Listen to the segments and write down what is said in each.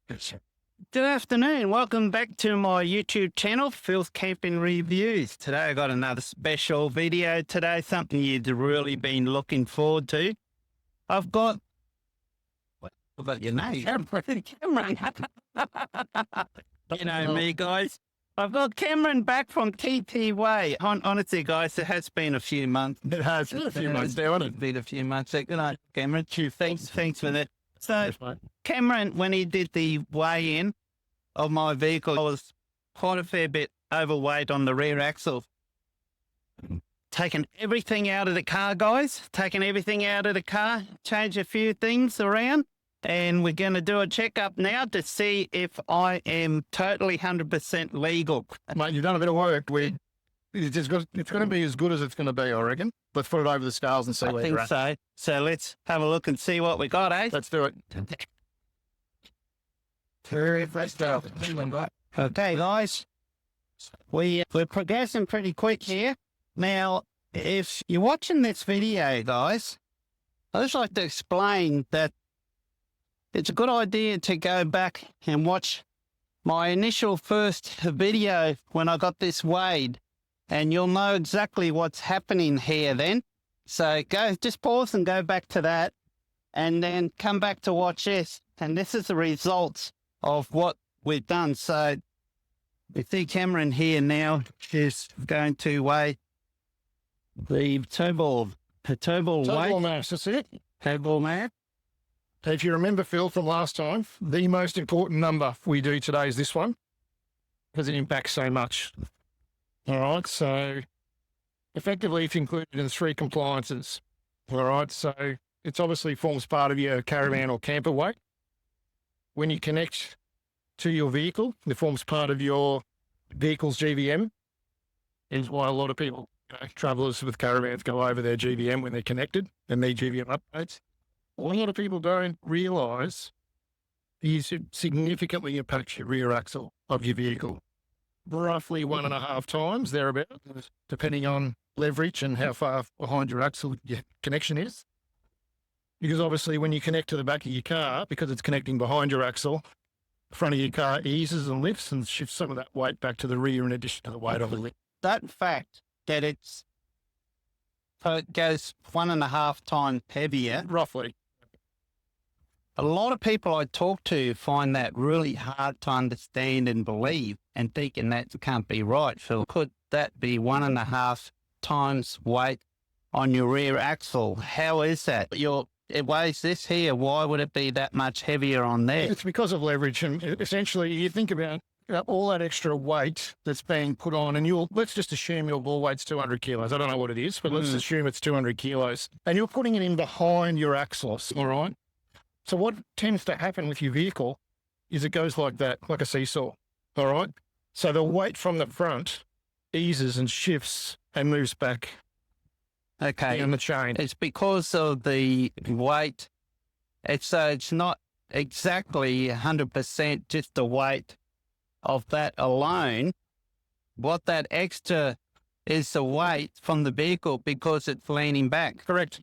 Good afternoon. Welcome back to my YouTube channel, Phil's Camping Reviews. Today I got another special video today, something you've really been looking forward to. I've got, what about your name? Cameron. You know me, guys. I've got Cameron back from TTWeigh. Honestly, guys, it has been a few months. It has been a few months now, hasn't it? It's been a few months. Good night, Cameron. Thanks for that. So, Cameron, when he did the weigh-in of my vehicle, I was quite a fair bit overweight on the rear axle. Taking everything out of the car, guys. Taking everything out of the car, change a few things around, and we're going to do a checkup now to see if I am totally 100% legal. Mate, you've done a bit of work. It's going to be as good as it's going to be, I reckon. Let's put it over the scales and see where you're at. I think so. So let's have a look and see what we got, eh? Let's do it. Okay, guys. We're progressing pretty quick here. Now, if you're watching this video, guys, I'd just like to explain that it's a good idea to go back and watch my initial first video when I got this weighed, and you'll know exactly what's happening here then. So just pause and go back to that, and then come back to watch this. And this is the results of what we've done. So we see Cameron here now is going to weigh the toe ball weight. Mass, that's it. Toe ball mass. If you remember, Phil, from last time, the most important number we do today is this one, because it impacts so much. All right, so effectively it's included in 3 compliances. All right, so it's obviously forms part of your caravan or camper weight. When you connect to your vehicle, it forms part of your vehicle's GVM. Is why a lot of people, travellers with caravans, go over their GVM when they're connected and need GVM updates. What a lot of people don't realise is it significantly impacts your rear axle of your vehicle. Roughly 1.5 times thereabout, depending on leverage and how far behind your axle your connection is. Because obviously when you connect to the back of your car, because it's connecting behind your axle, the front of your car eases and lifts and shifts some of that weight back to the rear in addition to the weight of the lift. That fact that it goes 1.5 times heavier. Roughly. A lot of people I talk to find that really hard to understand and believe, and thinking that can't be right. So could that be 1.5 times weight on your rear axle? How is that? It weighs this here. Why would it be that much heavier on there? It's because of leverage. And essentially you think about all that extra weight that's being put on, and let's just assume your ball weight's 200 kilos. I don't know what it is, but let's assume it's 200 kilos. And you're putting it in behind your axles, all right? So what tends to happen with your vehicle is it goes like that, like a seesaw, all right? So the weight from the front eases and shifts and moves back down the chain. It's because of the weight. It's not exactly 100% just the weight of that alone. What that extra is the weight from the vehicle because it's leaning back. Correct.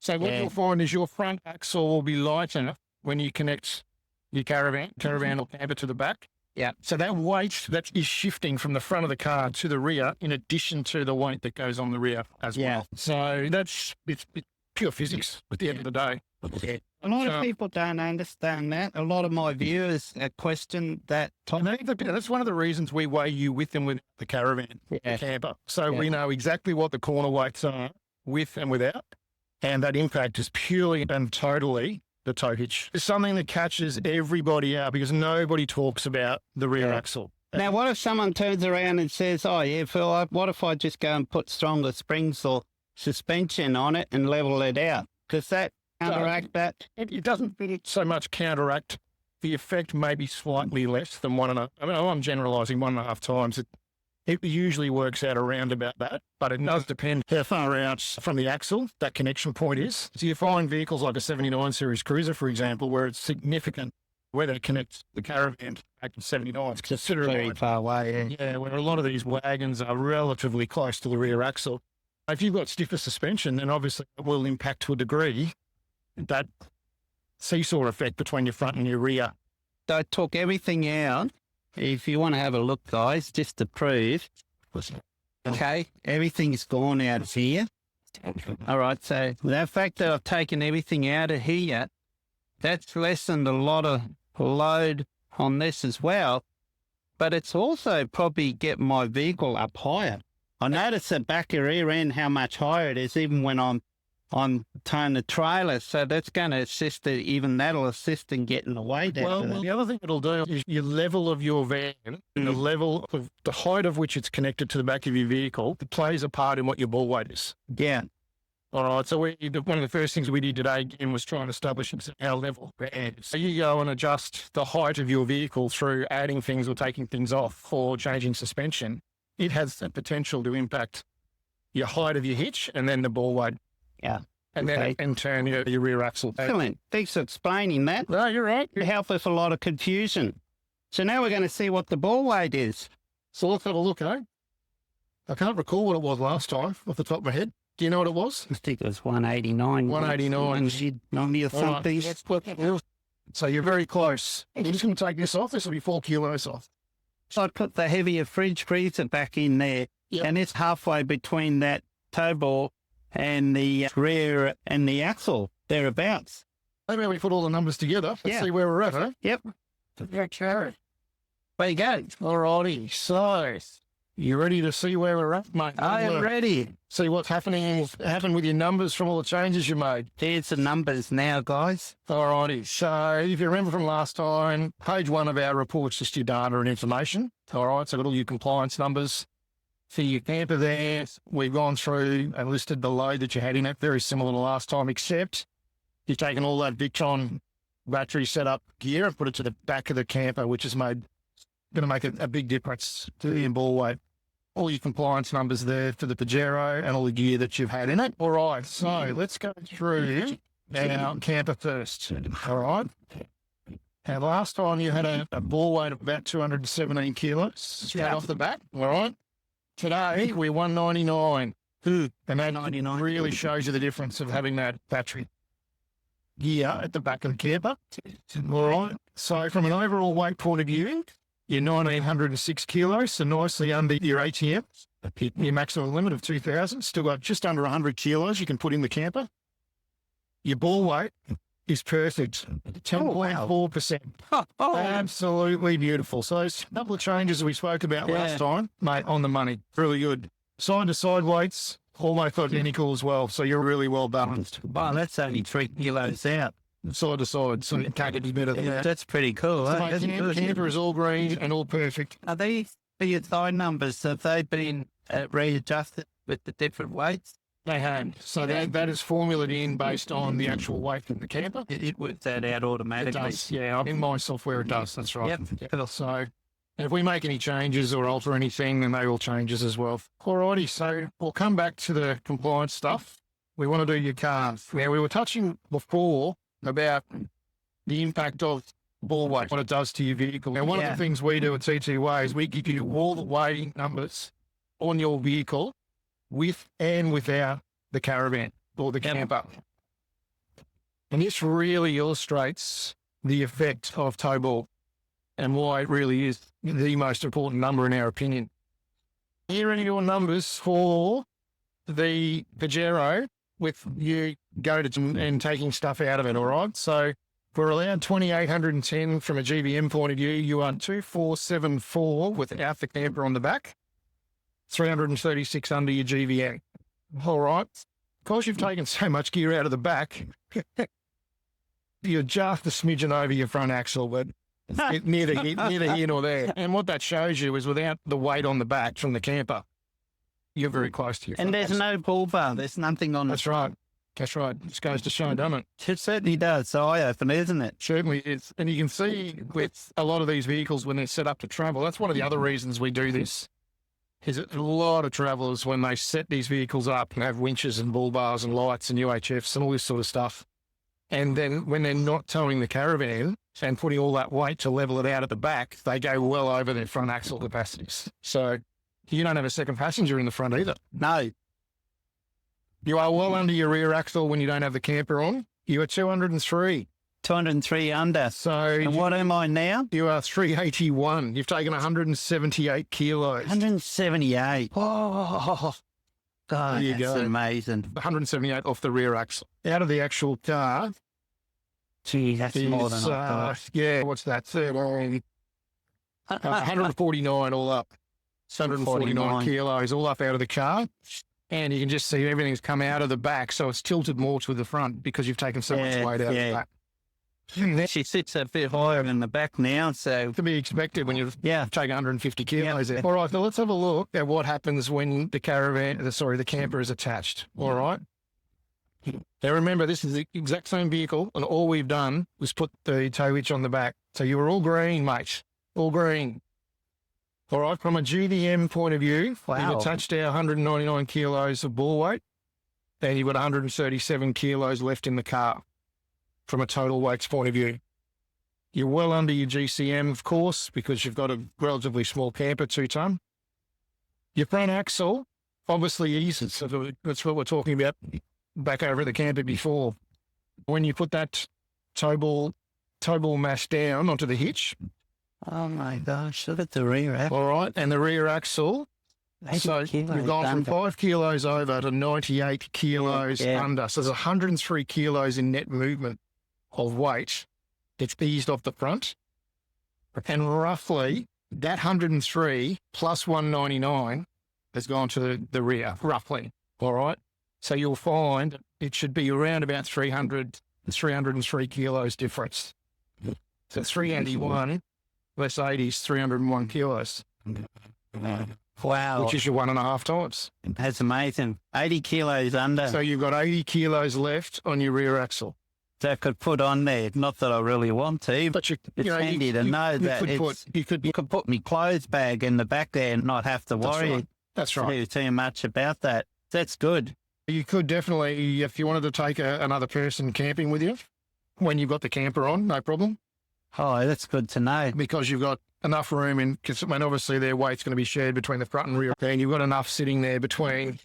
So what you'll find is your front axle will be lighter when you connect your caravan or camper to the back. Yeah. So that weight that is shifting from the front of the car to the rear, in addition to the weight that goes on the rear as well. So it's pure physics at the end of the day. Yeah. A lot of people don't understand that. A lot of my viewers question that topic. That's one of the reasons we weigh you with and without the caravan, the camper. So we know exactly what the corner weights are with and without. And that impact is purely and totally the toe hitch. It's something that catches everybody out because nobody talks about the rear axle. Now, what if someone turns around and says, oh, yeah, Phil, what if I just go and put stronger springs or suspension on it and level it out? Does that counteract that? It doesn't so much counteract. The effect may be slightly less than 1.5. I mean, I'm generalising 1.5 times. It usually works out around about that, but it does depend how far out from the axle that connection point is. So you find vehicles like a 79 series Cruiser, for example, where it's significant where they connect the Caravan back to 79. It's considerably very far away. Yeah, where a lot of these wagons are relatively close to the rear axle. If you've got stiffer suspension, then obviously it will impact to a degree that seesaw effect between your front and your rear I took everything out. If you want to have a look, guys, just to prove. Okay, everything's gone out of here. All right, so the fact that I've taken everything out of here, that's lessened a lot of load on this as well. But it's also probably getting my vehicle up higher. I noticed the back of rear end, how much higher it is, even when I'm towing the trailer. So that's going to assist, even that'll assist in getting the weight out. Well, the other thing it'll do is your level of your van, the level of the height of which it's connected to the back of your vehicle, it plays a part in what your ball weight is. Yeah. All right, so one of the first things we did today again was try and establish our level. So you go and adjust the height of your vehicle through adding things or taking things off or changing suspension. It has the potential to impact your height of your hitch and then the ball weight. Yeah. And then in turn your rear axle. Excellent. Thanks for explaining that. No, you're right. It helped with a lot of confusion. So now we're going to see what the ball weight is. So let's have a look, eh? I can't recall what it was last time off the top of my head. Do you know what it was? I think it was 189. 189. 90 or something. Right, let's put so you're very close. You're just going to take this off. This will be 4 kilos off. So I put the heavier fridge freezer back in there, and it's halfway between that toe ball and the rear and the axle, thereabouts. Maybe we put all the numbers together. Let's see where we're at, huh? Yep. Okay. There you go. All righty. So, you ready to see where we're at, mate? I am ready. See what's happened with your numbers from all the changes you made. There's the numbers now, guys. All righty. So, if you remember from last time, page 1 of our report's just your data and information. All right. So, got all your compliance numbers. For your camper there, we've gone through and listed the load that you had in it, very similar to last time, except you've taken all that Victron battery setup gear and put it to the back of the camper, which is going to make a big difference to your ball weight. All your compliance numbers there for the Pajero and all the gear that you've had in it. All right, so let's go through our camper first. All right. Now, last time you had a ball weight of about 217 kilos straight off the bat. All right. Today, we're 199. And that 99 really shows you the difference of having that battery gear at the back of the camper. All right. So from an overall weight point of view, you're 1,906 kilos, so nicely under your ATM. Your maximum limit of 2,000. Still got just under 100 kilos you can put in the camper. Your ball weight is perfect. 10.4%. Absolutely beautiful. So those couple of changes we spoke about last time, mate, on the money. Really good. Side to side weights, almost identical as well. So you're really well balanced. Wow, that's only 3 kilos out. Side to side. So you can't get any better than that. That's pretty cool. So That's good. camper is all green and all perfect. Are these your thigh numbers? Have they been readjusted with the different weights? They have. So that is formulated in based on the actual weight of the camper. It works that out automatically. It does. Yeah, in my software it does. That's right. Yep. So if we make any changes or alter anything, then they will changes as well. Alrighty, so we'll come back to the compliance stuff. We want to do your cars. Now, we were touching before about the impact of ball weight, what it does to your vehicle. Now, one of the things we do at TTWeigh is we give you all the weighting numbers on your vehicle with and without the Caravan or the camper. And this really illustrates the effect of toe ball and why it really is the most important number in our opinion. Here are your numbers for the Pajero with you go to and taking stuff out of it, all right? So we're allowed 2,810 from a GBM point of view. You are 2,474 without the camper on the back, 336 under your GVM. All right. Because you've taken so much gear out of the back, you're just a smidgen over your front axle, but neither here nor there. And what that shows you is without the weight on the back from the camper, you're very close to your front And there's axle. no bull bar. There's nothing on That's right. That's right. Just goes to show, doesn't it? It certainly does. So eye-opener, isn't it? Certainly is. And you can see with a lot of these vehicles when they're set up to travel, that's one of the other reasons we do this. Is that a lot of travellers, when they set these vehicles up and have winches and bull bars and lights and UHFs and all this sort of stuff, and then when they're not towing the Caravan and putting all that weight to level it out at the back, they go well over their front axle capacities. So you don't have a second passenger in the front either. No. You are well under your rear axle when you don't have the camper on. You are 203. 203 under. So And what am I now? you are 381. You've taken 178 kilos. 178. Oh, God, There you that's go. amazing. 178 off the rear axle. Out of the actual car Gee, that's more than I thought. yeah, what's that? 149 all up. 149 kilos all up out of the car. And you can just see everything's come out of the back, so it's tilted more to the front because you've taken so much weight out of the back. She sits a bit higher in the back now, so To be expected when you take 150 kilos Yep. out. All right, so let's have a look at what happens when the the camper is attached. All right. Now remember, this is the exact same vehicle, and all we've done was put the tow hitch on the back. So you were all green, mate. All green. All right, from a GDM point of view, Wow. you've attached our 199 kilos of ball weight, and you've got 137 kilos left in the car from a total weights point of view. You're well under your GCM, of course, because you've got a relatively small camper, 2-ton. Your front axle obviously eases. So that's what we're talking about back over at the camper before. When you put that tow ball mash down onto the hitch, oh my gosh, look at the rear axle. all right, and the rear axle, 80 so kilos you've gone from under. 5 kilos over to 98 kilos Yeah. under. So there's 103 kilos in net movement of weight that's eased off the front. And roughly that 103 plus 199 has gone to the rear, roughly. All right. So you'll find it should be around about 303 kilos difference. So 381 less 80 is 301 kilos, Wow, which is your 1.5 times. that's amazing. 80 kilos under. So you've got 80 kilos left on your rear axle. That could put on there. Not that I really want to, but But you, it's you know, handy to know that you could put my clothes bag in the back there and not have to That's worry right. That's right. too much about that. That's good. You could definitely, if you wanted to take another person camping with you, when you've got the camper on, no problem, Oh, that's good to know. because you've got enough room in, because obviously their weight's going to be shared between the front and rear, and you've got enough sitting there between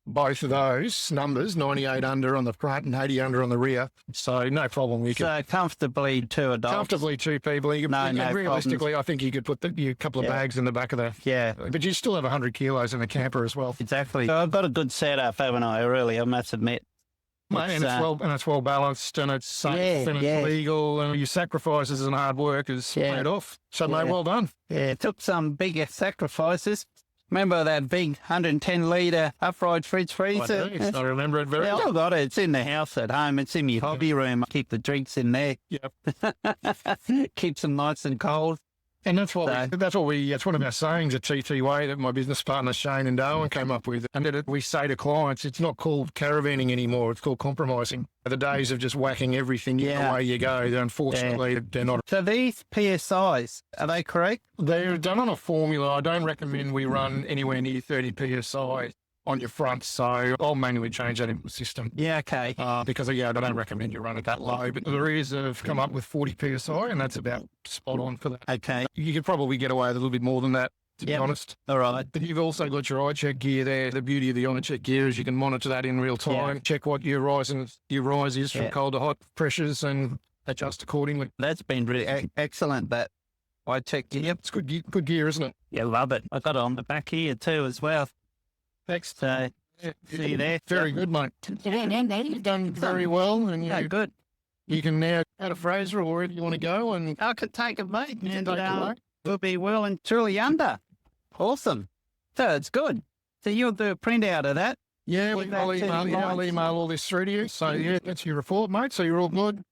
both of those numbers, 98 under on the front and 80 under on the rear. So no problem. You can So comfortably 2 adults. comfortably 2 people. You can, No realistically, I think you could put a couple of Yeah. bags in the back of the, Yeah, but you still have 100 kilos in the camper as well. exactly. So I've got a good setup, haven't I? Really, I must admit. Mate, and it's well balanced, and it's safe, and it's legal, and your sacrifices and hard work is paid off. So, mate, well done. Yeah, it took some bigger sacrifices. Remember that big 110-litre upright fridge freezer? I remember it very Yeah, well. I've got it. It's in the house at home. It's in my hobby room. I keep the drinks in there. Yep. Keeps them nice and cold. And that's one of our sayings at TTWeigh that my business partner Shane and Darwin came up with. And we say to clients, it's not called caravanning anymore. It's called compromising. The days of just whacking everything away you go, unfortunately, they're not. So these PSIs, are they correct? They're done on a formula. I don't recommend we run anywhere near 30 PSI on your front. So I'll manually change that in the system. Yeah, okay. Because, I don't recommend you run it that low. But the rears have come up with 40 PSI, and that's about spot on for that. Okay. You could probably get away with a little bit more than that, to be honest. All right. But you've also got your iCheck gear there. The beauty of the iCheck gear is you can monitor that in real time, check what your rise is from cold to hot pressures, and adjust accordingly. That's been really excellent, that I checked. Yep. It's good gear, isn't it? Yeah, love it. I got it on the back here too as well. Thanks. So, see you there. Very good, mate. You've done very well, and Good. you can now go to Fraser or wherever you want to go, and I could take a mate and take a mate. we'll be well and truly under. Awesome. So it's good. So you'll do a printout of that. Yeah, With I'll that email all this through to you. So, that's your report, mate. So you're all good.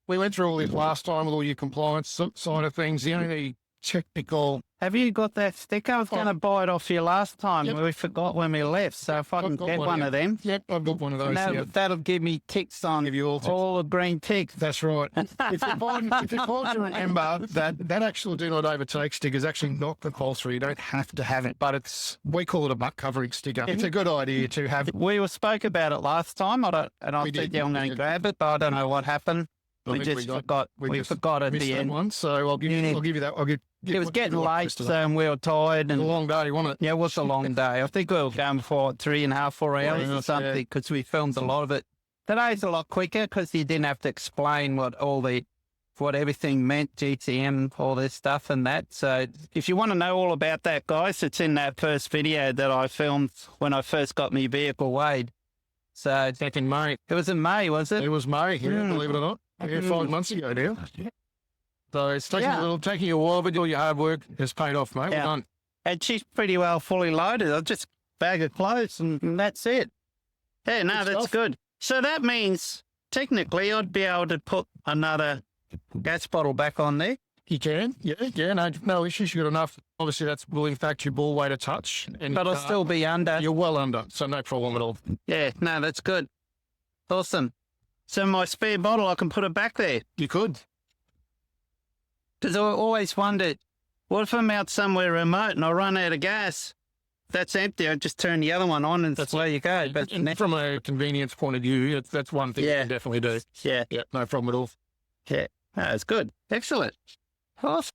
We went through all this last time with all your compliance side of things. The only technical... Have you got that sticker? I was going to buy it off you last time. Yep. We forgot when we left. So if I can got get one of them, Yep, I've got one of those. that'll give me ticks on Give you all ticks. all the green ticks. That's right. If you find to remember that actual do not overtake sticker is actually not compulsory. You don't have to have it, but we call it a butt covering sticker. It's a good idea to have. We spoke about it last time. I We said, did. I'm going to grab it, but I don't know what happened. We forgot at missed the that end. one. So I'll give you that. It was getting late, so and we were tired. It was And a long day, wasn't it? yeah, it was a long day. I think we were going for 3.5, 4 hours or hours, something because we filmed a lot of it Today's a lot quicker because you didn't have to explain what everything meant, GTM, all this stuff and that. So if you want to know all about that, guys, it's in that first video that I filmed when I first got my vehicle weighed. So Back in May. it was in May, was it? It was May, yeah, believe it or not. Yeah, 5 months ago now. So it's taking a while, but all your hard work has paid off, mate. Yeah. Well done. And she's pretty well fully loaded. I'll just bag of clothes and that's it. Yeah, no, Good that's stuff. good. So that means technically I'd be able to put another gas bottle back on there. You can, yeah, no issues. You got enough. Obviously, that will impact your ball weight a touch, But I'll still be under. You're well under, so no problem at all. Yeah, no, that's good. Awesome. So my spare bottle, I can put it back there. You could. Because I always wondered, what if I'm out somewhere remote and I run out of gas? That's empty. I just turn the other one on and that's where you go. But And from a convenience point of view, that's one thing you can definitely do. yeah, Yeah, no problem at all. yeah, no, it's good. Excellent. Awesome.